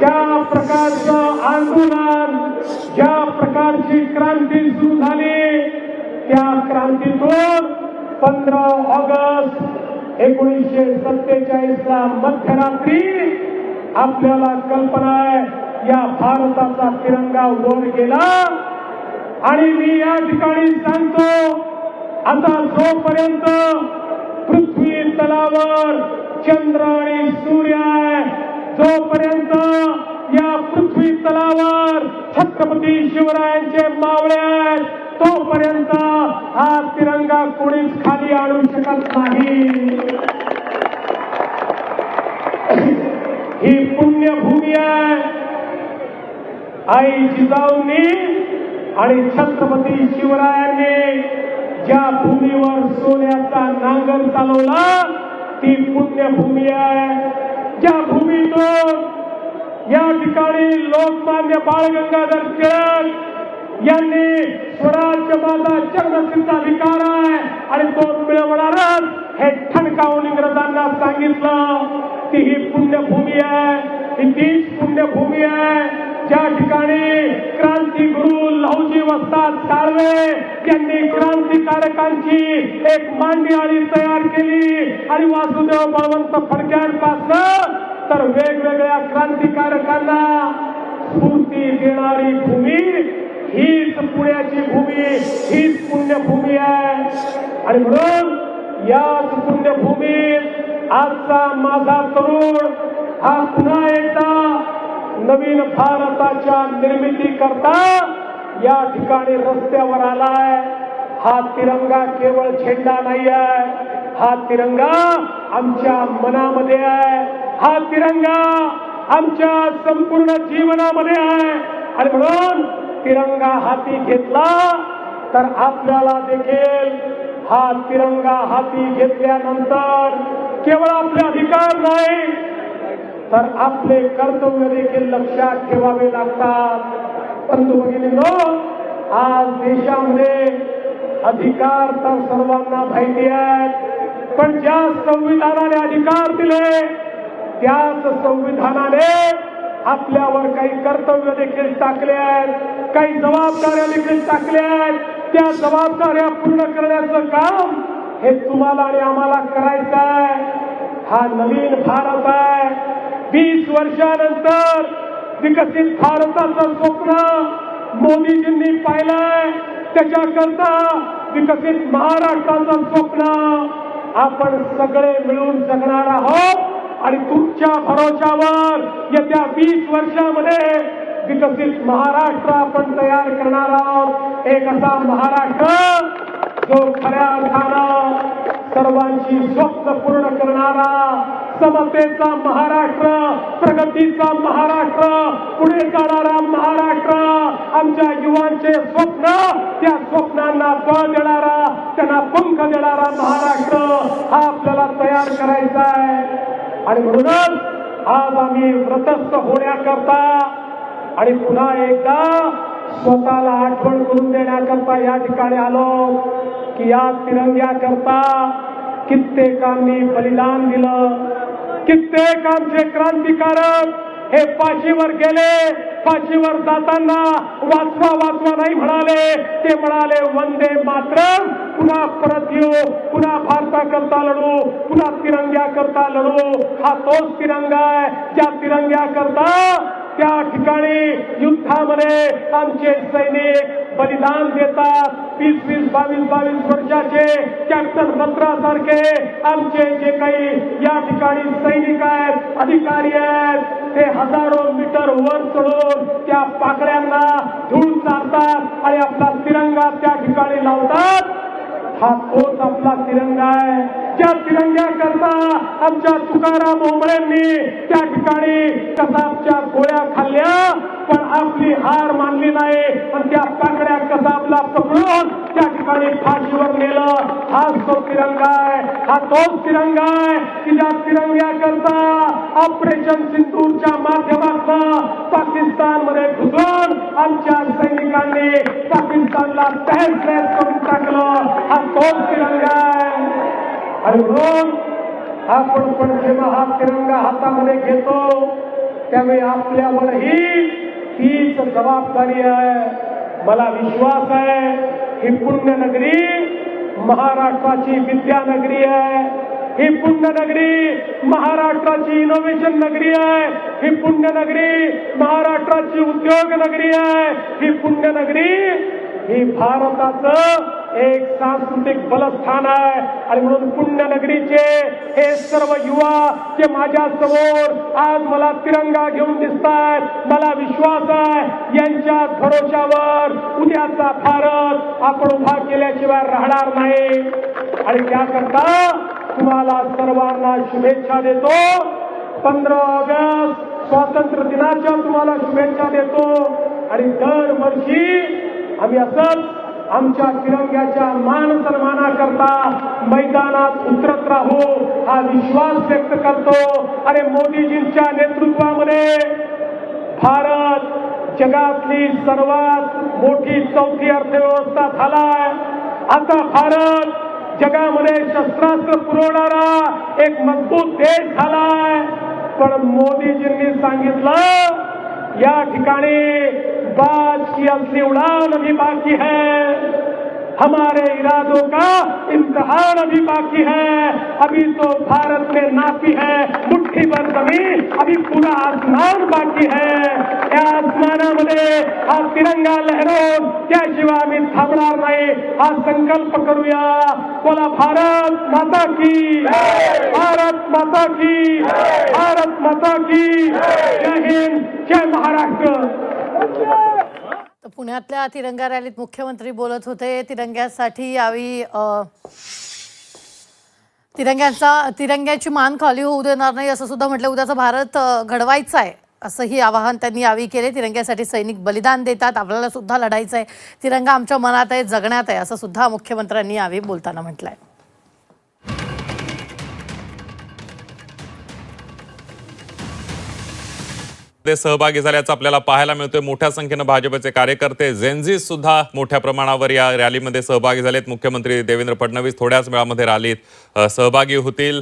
ज्या प्रकारचं आंदोलन, ज्या प्रकारची क्रांती सुरू झाली, त्या क्रांतीतून 15 ऑगस्ट 1947 ला मध्यरात्री आपल्याला कल्पना आहे या भारताचा तिरंगा वर गेला. आणि मी या ठिकाणी सांगतो, आता जोपर्यंत पृथ्वी तलावर चंद्र आणि सूर्य आहे, जोपर्यंत या पृथ्वी तलावर छत्रपती शिवरायांचे मावळे आहेत, तोपर्यंत हा तिरंगा कोणीच खाली आणू शकत नाही. ही पुण्यभूमी आहे. आई जिजाऊंनी आणि छत्रपती शिवरायांनी ज्या भूमीवर सोन्याचा नांगर चालवला ती पुण्यभूमी आहे. ज्या भूमीतून या ठिकाणी लोकमान्य बाळ गंगाधर टिळक यांनी स्वराज्य माझा जन्मसिद्ध अधिकार आहे आणि तो मिळवणारच हे ठणकावून इंग्रजांना सांगितलं. ती ही पुण्यभूमी आहे. ही तीच पुण्यभूमी आहे ज्या ठिकाणी क्रांतिगुरु लहुजी वस्ताद साळवे यांनी क्रांतिकारकांची एक मांडियाळी तयार केली आणि वासुदेव बळवंत फडक्यांपासून तर वेगवेगळ्या क्रांतिकारकांना स्फूर्ती देणारी भूमी हीच पुण्याची भूमी, हीच पुण्यभूमी आहे. आणि म्हणून याच पुण्यभूमीत आजचा माझा तरुण हा पुन्हा एकदा नवीन भारताच्या निर्मिती करता या ठिकाणी रस्त्यावर आलाय. हा तिरंगा केवळ झेंडा नाही आहे, हा तिरंगा आमच्या मनामध्ये आहे, हा तिरंगा आमच्या संपूर्ण जीवनामध्ये आहे. आणि म्हणून तिरंगा हाती घेतला तर आपल्याला देखील हा तिरंगा हाती घेतल्यानंतर केवळ आपले अधिकार नाही तर आपले कर्तव्य देखील लक्षात ठेवावे लागतात. परंतु भगिनींनो, आज देशामध्ये अधिकार तर सर्वांना माहिती आहेत, पण ज्या संविधानाने अधिकार दिले त्याच संविधानाने आपल्यावर काही कर्तव्य देखील टाकले आहेत, काही जबाबदाऱ्या देखील टाकल्या आहेत. त्या जबाबदाऱ्या पूर्ण करण्याचं काम हे तुम्हाला आणि आम्हाला करायचं आहे. हा नवीन भारत आहे. 20 वर्षानंतर विकसित भारताचं स्वप्न मोदीजींनी पाहिलंय. त्याच्याकरता विकसित महाराष्ट्राचं स्वप्न आपण सगळे मिळून जगणार आहोत. आणि तुमच्या भरोशावर येत्या 20 वर्षामध्ये विकसित महाराष्ट्र आपण तयार करणार आहोत. एक असा महाराष्ट्र जो खऱ्या अर्थानं सर्वांची स्वप्न पूर्ण करणारा, समतेचा महाराष्ट्र, प्रगतीचा महाराष्ट्र, पुढे जाणारा महाराष्ट्र, आमच्या युवांचे स्वप्न, त्या स्वप्नांना बळ देणारा, त्यांना पंख देणारा महाराष्ट्र हा आपल्याला तयार करायचा आहे. आणि म्हणूनच आज आम्ही व्रतस्थ होण्याकरता आणि पुन्हा एकदा स्वतःला आठवण करून देण्याकरता या ठिकाणी आलो की या तिरंग्याकरता कित्येकांनी बलिदान दिलं. कित्येक आमचे क्रांतिकारक हे फाशीवर गेले. फाशीवर जाताना वाचवा वाचवा नाही म्हणाले, ते म्हणाले वंदे मातरम, पुन्हा परत येऊ, पुन्हा भारताकरता लढू, पुन्हा तिरंग्याकरता लढू. हा तोच तिरंगा आहे ज्या तिरंग्याकरता त्या ठिकाणी युद्धामध्ये आमचे सैनिक बलिदान देतात. 20-20, 22-22 वर्षाचे कॅप्टन बत्रा सारखे आमचे जे काही या ठिकाणी सैनिक आहेत, अधिकारी आहेत, ते हजारो मीटर वर चढून त्या पाकड्यांना धूळ चारतात आणि आपला तिरंगा त्या ठिकाणी लावतात. हा तोच आपला तिरंगा आहे ज्या तिरंग्याकरता आमच्या तुकाराम ओंबळेंनी त्या ठिकाणी कसाबच्या गोळ्या खाल्ल्या पण आपली हार मानली नाही आणि त्या पाकड्या कसाबला पकडून त्या ठिकाणी फाशीवर नेलं. हाच तो तिरंगा आहे. हा तोच तिरंगा आहे की ज्या तिरंग्याकरता ऑपरेशन सिंदूरच्या माध्यमातून पाकिस्तानमध्ये घुसून आमच्या सैनिकांनी पाकिस्तानला तहस नहस करून टाकलं. हा तोच तिरंगा आहे. आणि म्हणून आपण पण जेव्हा हा तिरंगा हातामध्ये घेतो त्यावेळी आपल्यावरही तीच जबाबदारी आहे। मला विश्वास आहे ही पुण्यनगरी महाराष्ट्राची विद्यानगरी आहे, ही पुण्यनगरी महाराष्ट्राची इनोव्हेशन नगरी आहे, ही पुण्यनगरी महाराष्ट्राची उद्योग नगरी आहे, ही पुण्यनगरी ही भारताचं एक सांस्कृतिक बलस्थान आहे। आणि म्हणून पुण्यनगरीचे हे सर्व युवा जे माझ्या समोर आज मला तिरंगा घेऊन दिसतात, मला विश्वास आहे यांच्या भरोशावर उद्याचा भारत आपण उभा केल्याशिवाय राहणार नाही। आणि त्याकरता तुम्हाला सर्वांना शुभेच्छा देतो। 15 ऑगस्ट स्वातंत्र्य दिनाच्या तुम्हाला शुभेच्छा देतो। आणि दरवर्षी आम्ही असंच आमच्या तिरंग्याच्या मान सन्मानाकरता मैदानात उतरत राहू हा विश्वास व्यक्त करतो। आणि मोदीजींच्या नेतृत्वामध्ये भारत जगातली सर्वात मोठी चौथी अर्थव्यवस्था झालाय। आता भारत जगामध्ये शस्त्रास्त्र पुरवणारा एक मजबूत देश झालाय। पण मोदीजींनी सांगितलं या ठिकाणी बाज की असली उड़ान अभी बाकी है, हमारे इरादों का इम्तिहान अभी बाकी है। अभी तो भारत ने नापी है मुट्ठी भर जमीन, अभी पूरा आसमान बाकी है। या आसमानामध्ये हा तिरंगा लहरवून त्याशिवाय आम्ही थांबणार नाही हा संकल्प करूया। बोला भारत माता की, भारत माता की, भारत माता की। जय हिंद, जय महाराष्ट्र। पुण्यातल्या तिरंगा रॅलीत मुख्यमंत्री बोलत होते। तिरंग्यासाठी यावेळी तिरंग्याची मान खाली होऊ देणार नाही असं सुद्धा म्हटलं। उद्याचा भारत घडवायचा आहे असंही आवाहन त्यांनी यावेळी केले। तिरंग्यासाठी सैनिक बलिदान देतात, आपल्याला सुद्धा लढायचं आहे, तिरंगा आमच्या मनात आहे, जगण्यात आहे असं सुद्धा मुख्यमंत्र्यांनी यावेळी बोलताना म्हटलंय। ते सहभागी झाल्याचं आपल्याला पाहायला मिळतोय। मोठ्या संख्येने भाजपचे कार्यकर्ते जेनझीस सुद्धा मोठ्या प्रमाणावर या रॅलीमध्ये सहभागी झालेत। मुख्यमंत्री देवेंद्र फडणवीस थोड्याच वेळामध्ये रॅलीत सहभागी होतील।